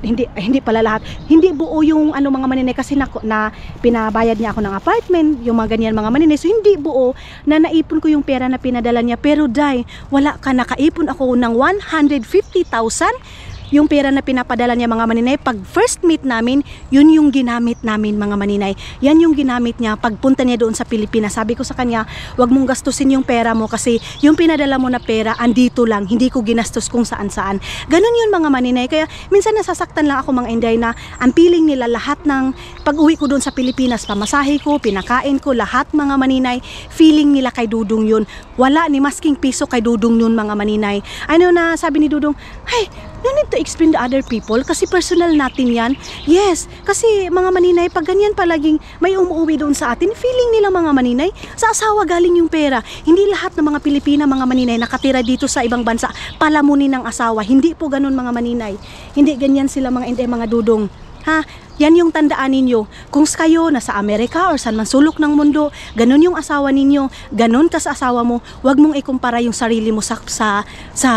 hindi pala lahat, hindi buo yung ano mga maninay, kasi na pinabayad niya ako ng apartment, yung mga ganyan mga maninay. So hindi buo na naipon ko yung pera na pinadala niya, pero day, wala ka, nakaipon ako ng 150,000. Yung pera na pinapadala niya mga maninay, pag first meet namin, yun yung ginamit namin mga maninay. Yan yung ginamit niya pagpunta niya doon sa Pilipinas. Sabi ko sa kanya, wag mong gastusin yung pera mo, kasi yung pinadala mo na pera andito lang, hindi ko ginastos kung saan-saan. Ganun yun mga maninay. Kaya minsan nasasaktan lang ako mga inday na ang feeling nila lahat ng pag-uwi ko doon sa Pilipinas, pamasahe ko, pinakain ko, lahat mga maninay, feeling nila kay Dudong yun. Wala ni masking piso kay Dudong yun mga maninay. Ano na sabi ni Dudong, hey, no need to explain to other people, kasi personal natin yan. Yes, kasi mga maninay, pag ganyan palaging may umuwi doon sa atin, feeling nila mga maninay, sa asawa galing yung pera. Hindi lahat ng mga Pilipina mga maninay nakatira dito sa ibang bansa palamunin ng asawa. Hindi po ganun mga maninay. Hindi ganyan sila mga inday mga Dudong. Ha? yan yung tandaan ninyo. Kung kayo nasa Amerika or saan man sulok ng mundo, ganun yung asawa ninyo, ganun ka sa asawa mo, wag mong ikumpara yung sarili mo sa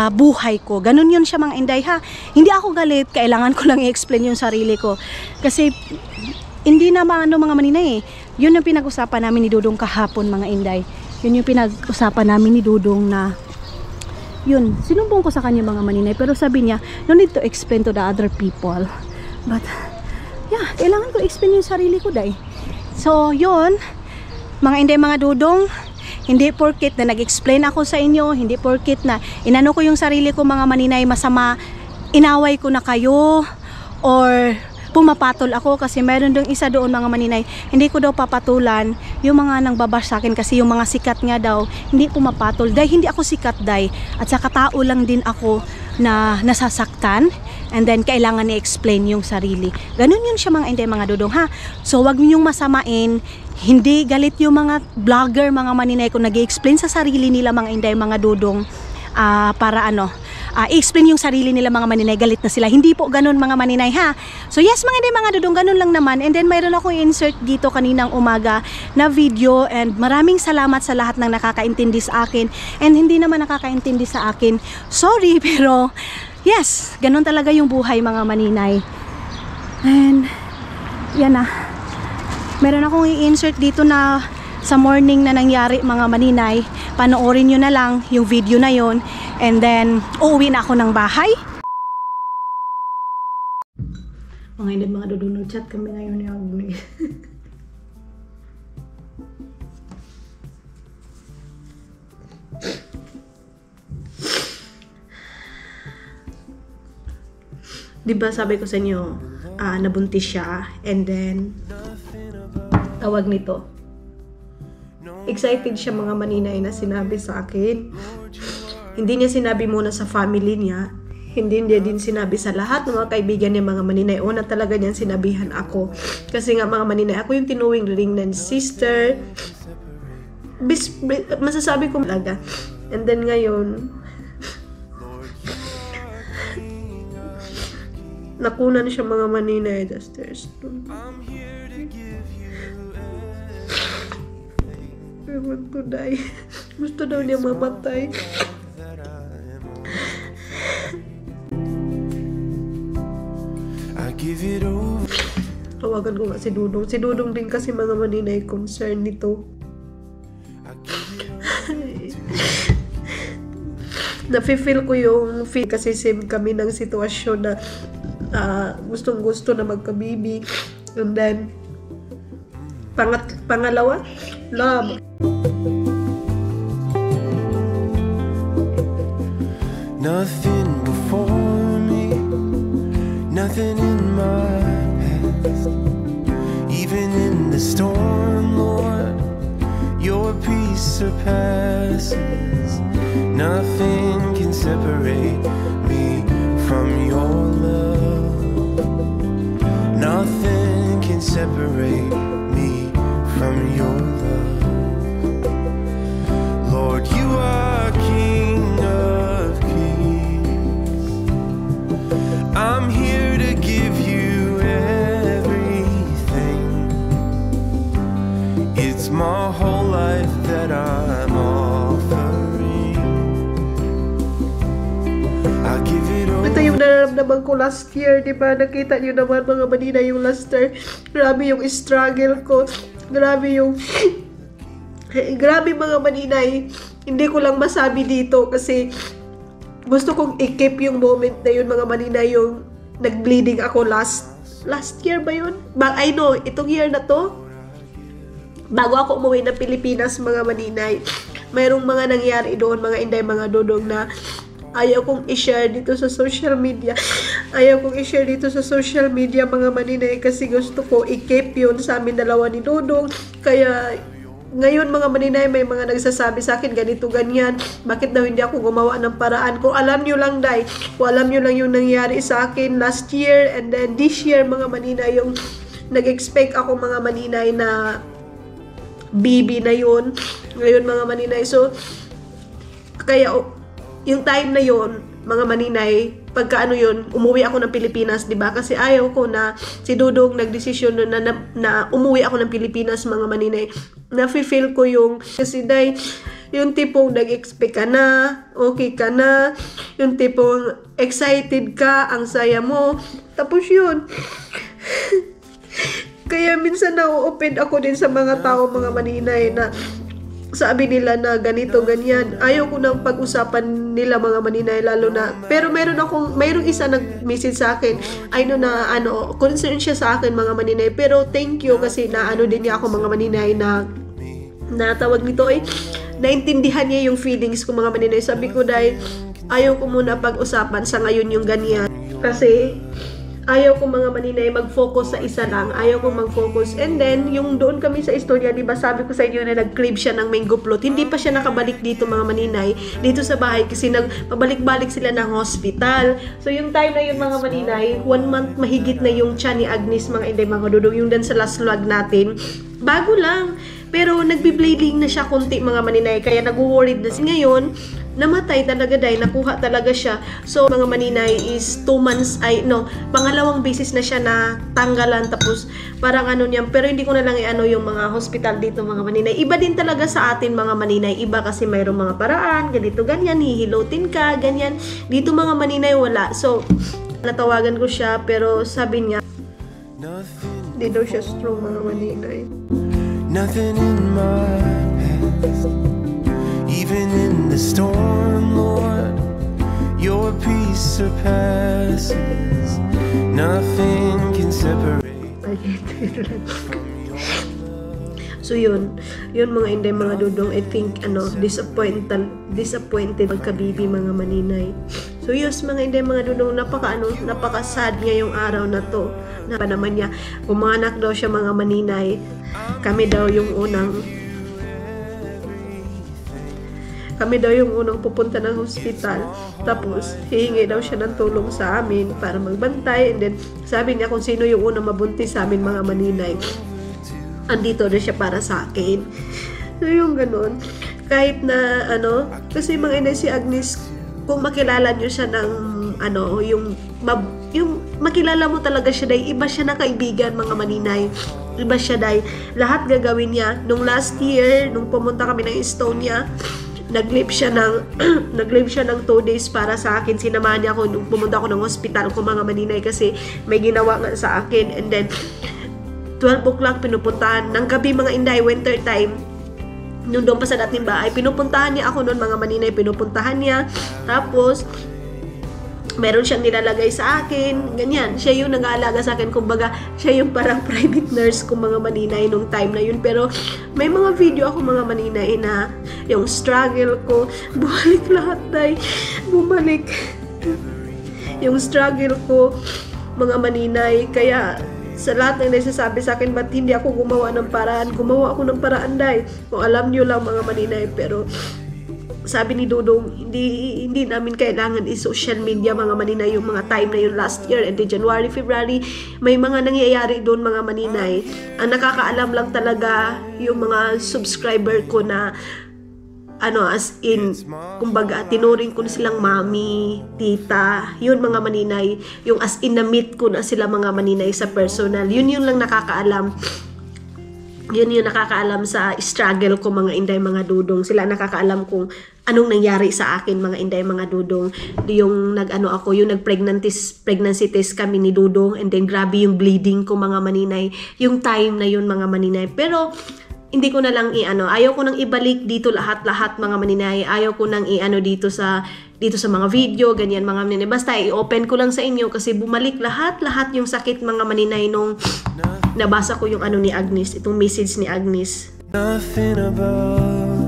buhay ko. Ganun yun siya, mga Inday, ha. Hindi ako galit, kailangan ko lang i-explain yung sarili ko. Kasi hindi na mga maninay Yun yung pinag-usapan namin ni Dudong kahapon, mga Inday. Yun yung pinag-usapan namin ni Dudong na yun, sinumbong ko sa kanya, mga maninay, pero sabi niya, no need to explain to the other people. But yeah, kailangan ko explain yung sarili ko, day. So yun, mga Inday, mga Dudong, hindi porket na nag-explain ako sa inyo, hindi porket na inano ko yung sarili ko, mga maninay, masama, inaway ko na kayo or pumapatol ako, kasi meron dong isa doon, mga maninay, hindi ko daw papatulan yung mga nang babash sa akin kasi yung mga sikat nga daw hindi pumapatol. Dahil hindi ako sikat, day, at saka tao lang din ako na nasasaktan, and then kailangan i-explain yung sarili. Ganun yun siya, mga Inday, mga Dudong, ha. So wag ninyong masamain, hindi galit yung mga vlogger, mga maninay, kung nag-i-explain sa sarili nila, mga Inday, mga Dudong, para i-explain yung sarili nila, mga maninay, galit na sila. Hindi po ganun, mga maninay, ha. So yes, mga Inday, mga Dudong, ganun lang naman. And then mayroon akong insert dito kaninang umaga na video, and maraming salamat sa lahat ng nakakaintindi sa akin, and hindi naman nakakaintindi sa akin, sorry, pero yes, ganun talaga yung buhay, mga maninay. And yan na, meron akong i-insert dito na sa morning na nangyari, mga maninay. Panoorin nyo na lang yung video na yon, and then uuwi na ako ng bahay. Mga Inday, mga Dudong, chat kami ngayon yung diba sabi ko sa inyo, nabuntis siya, and then tawag nito, excited siya, mga maninay, na sinabi sa akin. Hindi niya sinabi muna sa family niya, hindi niya din sinabi sa lahat ng mga kaibigan niya, mga maninay. Una talaga niyan sinabihan ako, kasi nga, mga maninay, ako yung tinuwing ring ng sister, masasabi ko talaga. And then ngayon, nakunan siya, mga maninay, there's I want to die. Gusto daw niya mamatay. Tawagan ko nga si Dudong. Si Dudong din kasi, mga maninay, concern nito. Nafe-feel ko yung feel, kasi same kami ng sitwasyon na gustong-gusto na magkabibi. And then pangalawa, love. Nothing before me, nothing in my past. Even in the storm, Lord, your peace surpasses. Nothing can separate me from your love. Nothing can separate me from your love. Lord, you are King of Kings. I'm here to give you everything. It's my whole life that I'm offering. I give it all. Ito yung nararamdaman ko last year, di ba? Nakita niyo naman, mga manina, yung last year. Grabe yung struggle ko. Grabe yung grabe, mga maninay. Hindi ko lang masabi dito kasi gusto kong i-keep yung moment na yun, mga maninay, yung nag-bleeding ako last year ba yun? I know, itong year na to, bago ako umuwi ng Pilipinas, mga maninay, mayroong mga nangyari doon, mga Inday, mga Dudong, na ayaw kong i-share dito sa social media. Ayaw kong i-share dito sa social media, mga maninay, kasi gusto ko i-keep yun sa amin dalawa ni Dudong. Kaya ngayon, mga maninay, may mga nagsasabi sa akin, ganito, ganyan. Bakit daw hindi ako gumawa ng paraan? Kung alam nyo lang, day, kung alam nyo lang yung nangyari sa akin last year, and then this year, mga maninay, yung nag-expect ako, mga maninay, na baby na yun. Ngayon, mga maninay, so, kaya, yung time na yon, mga maninay, pagka ano yun, umuwi ako ng Pilipinas, 'di ba? Kasi ayaw ko na si Dudong nagdesisyon na umuwi ako ng Pilipinas, mga maninay. Na-feel ko yung kasi dahil yung tipong nag-expect ka na, okay ka na, yung tipong excited ka, ang saya mo, tapos yun. Kaya minsan na-open ako din sa mga tao, mga maninay, na sabi nila na ganito, ganyan. Ayaw ko nang pag-usapan nila, mga maninay, lalo na. Pero mayroong isa nag-message sa akin. I know na, concern siya sa akin, mga maninay. Pero thank you kasi na din niya ako, mga maninay, na tawag nito naintindihan niya yung feelings ko, mga maninay. Sabi ko dahil ayaw ko muna pag-usapan sa ngayon yung ganyan. Kasi ayaw ko, mga maninay, mag-focus sa isa lang. Ayaw ko mag-focus. And then, yung doon kami sa istorya, diba, sabi ko sa inyo na nag-crib siya ng mango float. Hindi pa siya nakabalik dito, mga maninay, dito sa bahay kasi pabalik-balik sila ng hospital. So, yung time na yun, mga maninay, 1 month mahigit na yung tiyan ni Agnes, mga inday, mga dudong, yung dan sa last vlog natin. Bago lang. Pero, nagbi-bleeding na siya konti, mga maninay. Kaya, nag-worried na siya ngayon. Namatay talaga dahil nakuha talaga siya. So, mga maninay is 2 months, pangalawang beses na siya na tanggalan, tapos parang niyan, pero hindi ko na lang yung mga hospital dito, mga maninay. Iba din talaga sa atin, mga maninay. Iba kasi mayroong mga paraan, ganito, ganyan, hihilotin ka, ganyan. Dito, mga maninay, wala. So, natawagan ko siya, pero sabi niya, hindi daw siya strong, mga maninay. Nothing in my past, even in the storm, Lord, your peace surpasses. Nothing can separate. So yun mga inday, mga dudong, I think disappointed magkabibi, mga maninay. So yes, mga inday, mga dudong, napaka-sad niya yung araw na to. Na pa naman niya, umanak daw siya, mga maninay. Kami daw yung unang pupunta ng hospital. Tapos, hihingi daw siya ng tulong sa amin para magbantay. And then, sabi niya kung sino yung unang mabuntis sa amin, mga maninay, andito na siya para sa akin. So, yung ganun. Kahit na, kasi mga inay, si Agnes, kung makilala niyo siya ng, yung makilala mo talaga siya, dahil iba siya na kaibigan, mga maninay. Iba siya, dahil lahat gagawin niya. Nung last year, nung pumunta kami ng Estonia, nag-leave siya ng 2 days para sa akin. Sinamahan niya ako nung pumunta ako ng hospital ko, mga maninay, kasi may ginawa nga sa akin. And then 12 o'clock pinupuntahan ng gabi, mga inday, winter time, nung doon pa sa dating bahay, pinupuntahan niya ako noon, mga maninay. Pinupuntahan niya, tapos meron siyang nilalagay sa akin, ganyan. Siya yung nag-aalaga sa akin, kumbaga, siya yung parang private nurse ko, mga maninay, nung time na yun. Pero, may mga video ako, mga maninay, na yung struggle ko, bumalik lahat, day. Bumalik. Yung struggle ko, mga maninay, kaya, sa lahat ng nagsasabi sa akin, ba't hindi ako gumawa ng paraan? Gumawa ako ng paraan, day. Kung alam nyo lang, mga maninay, pero, sabi ni Dudong, hindi namin kailangan i-social media, mga maninay, yung mga time na yun last year, and then January, February, may mga nangyayari doon, mga maninay. Ang nakakaalam lang talaga yung mga subscriber ko na as in, kumbaga, tinuring ko na silang mami, tita, yun, mga maninay, yung as in na-meet ko na sila, mga maninay, sa personal. Yun lang nakakaalam. Yun yung nakakaalam sa struggle ko, mga inday, mga dudong. Sila nakakaalam kung anong nangyari sa akin, mga inday, mga dudong. Yung yung nag-pregnancy test kami ni Dudong, and then grabe yung bleeding ko, mga maninay. Yung time na yun, mga maninay. Pero hindi ko na lang ayaw ko nang ibalik dito lahat, mga maninay. Ayaw ko nang dito sa mga video, ganyan, mga maninay. Basta i-open ko lang sa inyo kasi bumalik lahat yung sakit, mga maninay, nung nabasa ko yung ni Agnes, itong message ni Agnes. Nothing above,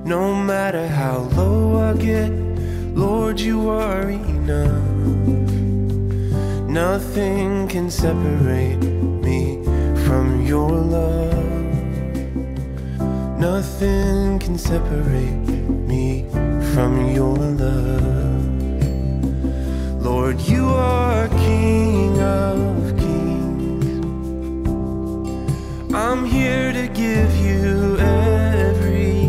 no matter how low I get, Lord, you are enough. Nothing can separate me from your love. Nothing can separate me from your love. Lord, you are King of Kings. I'm here to give you everything.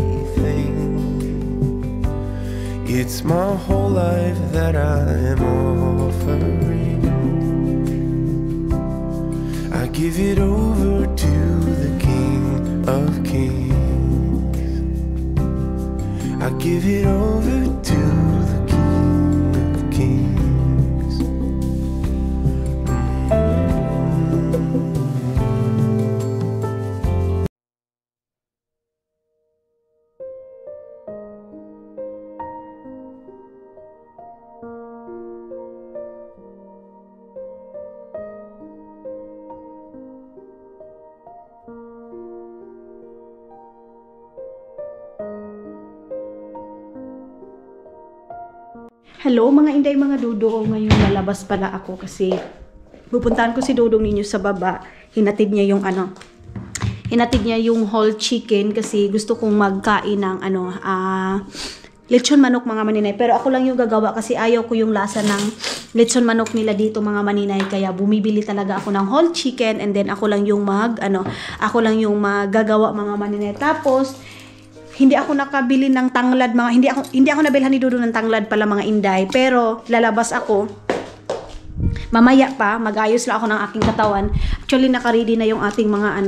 It's my whole life that I'm offering. I give it over to the King of Kings. I give it over to the King of Kings. Hello mga inday, mga dudong. Ngayon lalabas pala ako kasi pupuntahan ko si Dudong ninyo sa baba. Hinatid niya yung whole chicken kasi gusto kong magkain ng lechon manok mga maninay. Pero ako lang yung gagawa kasi ayaw ko yung lasa ng lechon manok nila dito mga maninay. Kaya bumibili talaga ako ng whole chicken and then ako lang yung magagawa mga maninay. Tapos hindi ako nakabili ng tanglad hindi ako nabilhan ni Dudong ng tanglad pala mga inday, pero lalabas ako mamaya pa, mag-ayos lang ako ng aking katawan. Actually naka-ready na yung ating mga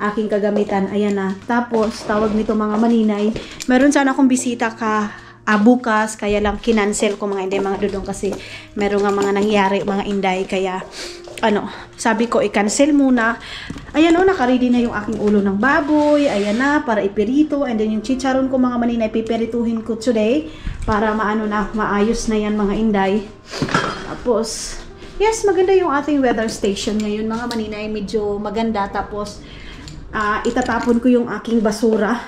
aking kagamitan. Ayan na. Tapos tawag nito mga maninay, meron sana akong bisita bukas, kaya lang kinancel ko mga inday mga Dudong kasi meron nga mga nangyari mga inday, kaya sabi ko i-cancel muna. Ayan naka-ready na yung aking ulo ng baboy. Ayan na, para ipirito. And then yung chicharon ko mga maninay, pipirituhin ko today para maayos na yan mga inday. Tapos, yes, maganda yung ating weather station ngayon mga maninay. Medyo maganda. Tapos, itatapon ko yung aking basura.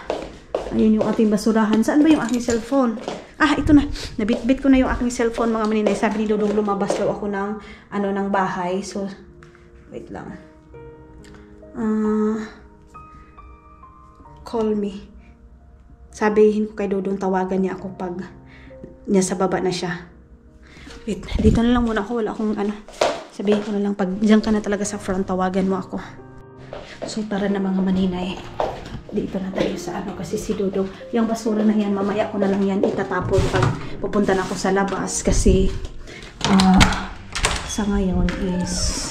Ayun yung ating basurahan. Saan ba yung aking cellphone? Ito na. Nabitbit ko na yung aking cellphone mga maninay. Sabi ni Dudong lumabas daw ako ng bahay. So, wait lang. Call me. Sabihin ko kay Dudong tawagan niya ako pag niya sa baba na siya. Wait, dito na lang muna ako. Wala akong sabihin ko na lang pag diyan ka na talaga sa front, tawagan mo ako. So, tara na mga maninay. Dito na tayo sa kasi si Dudong, yung basura na yan, mamaya ko na lang yan itatapon pag pupunta na ako sa labas kasi sa ngayon is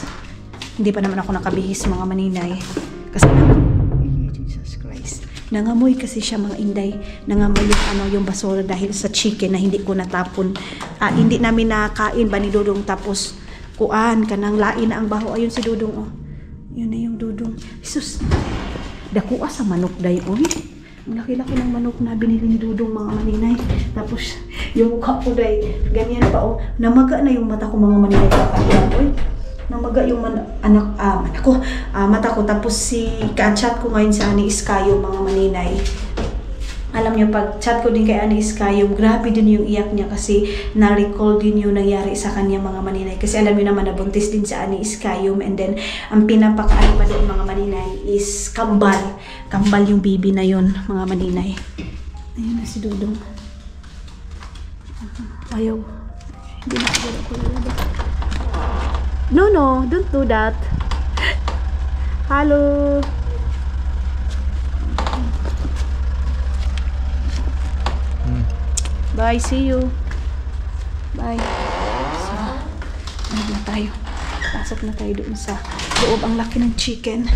hindi pa naman ako nakabihis mga maninay kasi Jesus Christ, nangamoy kasi siya mga inday, nangamoy yung basura dahil sa chicken na hindi ko natapon. Hindi namin nakain ba ni Dudong, tapos kuan kanang lain na ang baho. Ayun si Dudong, yun na yung Dudong. Jesus, dakuha sa manok dayon. Ang laki-laki ng manok na binili ni Dudong mga maninay. Tapos yung mukha ko day ganyan pa namaga na yung mata ko mga maninay. Namaga yung mata ko. Tapos ka-chat ko ngayon sa Ani Iskayo mga maninay. Alam niyo, pag chat ko din kay Ani Iskayo, grabe din yung iyak niya kasi na-recall din yung nangyari sa kanya mga maninay. Kasi alam niyo naman, nabuntis din sa Ani Iskayo, and then ang pinapakain pa doon mga maninay is kambal. Kambal yung baby na yun mga maninay. Ayun na si Dudong. Ayaw. Hindi na ako lalabas. No, don't do that. Hello. Bye, see you. Bye. So, ano na tayo? Pasok na tayo doon sa loob. Ang laki ng chicken.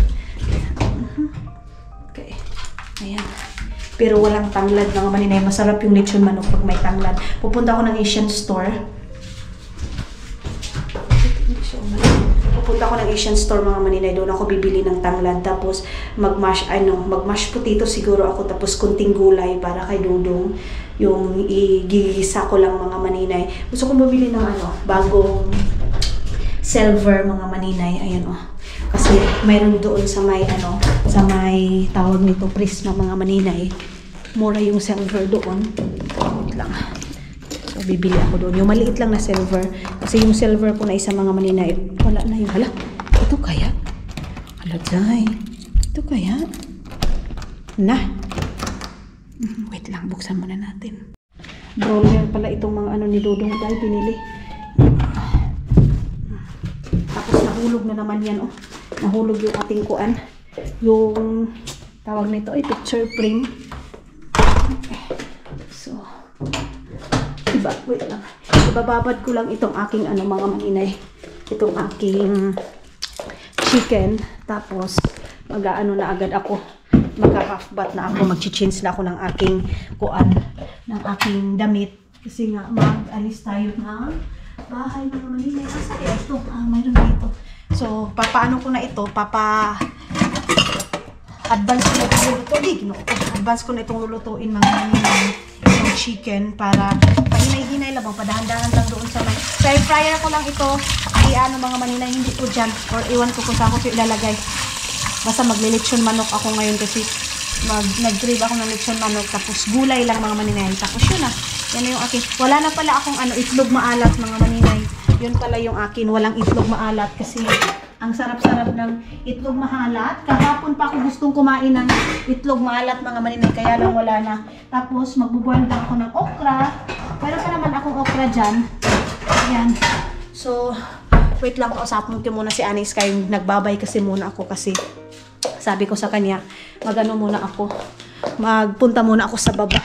Okay. Ayan. Pero walang tanglad mga maninay. Masarap yung lechon manok pag may tanglad. Pupunta ako ng Asian store. Pupunta ako ng Asian store mga maninay. Doon ako bibili ng tanglad. Tapos mag-mash potato siguro ako. Tapos kunting gulay para kay Dudong. Yung igigisa ko lang mga maninay. Gusto kong bumili ng bagong silver mga maninay. Ayan Kasi mayroon doon sa may sa may tawag nito prisma mga maninay. Mura yung silver doon. Wait lang. So bibili ako doon. Yung maliit lang na silver. Kasi yung silver ko na isa mga maninay, wala na yung ito kaya? Day. Ito kaya? Na. Wait lang, buksan muna natin. Broiler pala itong mga ni Dudong dahil pinili. Tapos nahulog na naman yan Nahulog yung ating kuan. Yung tawag nito ay picture frame. Okay. So wait lang. Ibababad ko lang itong aking ano mga maninay. Itong aking chicken. Tapos mag-aano na agad ako. Magka-half bath na ako. Mag-change na ako ng aking kuan, ng aking damit. Kasi nga mag-alis tayo ng bahay mga maninay. Asa ito? Mayroon dito. So, papaano ko na ito? Advance ko na itong lulutuin. Advance ko na itong lulutuin mga maninay. Itong chicken para pahinay-hinay lang. Padahan-dahan lang doon sa may. So, fryer ko lang ito. Ano mga maninay, hindi ko dyan. Or iwan ko kung saan ko ilalagay. Basta maglilitsyon manok ako ngayon kasi nag-crave ako ng litsyon manok. Tapos gulay lang mga maninay. Tapos yun na. Yan na yung akin. Wala na pala akong itlog maalat mga maninay. Yun pala yung akin. Walang itlog maalat kasi ang sarap-sarap ng itlog maalat. Kahapon pa ako gustong kumain ng itlog maalat mga maninay. Kaya lang wala na. Tapos magbubuhan lang ako ng okra. Meron pa naman akong okra dyan. Ayan. So, wait lang. Kausapin ko muna si Anis. Kaya nagbabay kasi muna ako kasi sabi ko sa kanya, magano muna ako. Magpunta muna ako sa baba.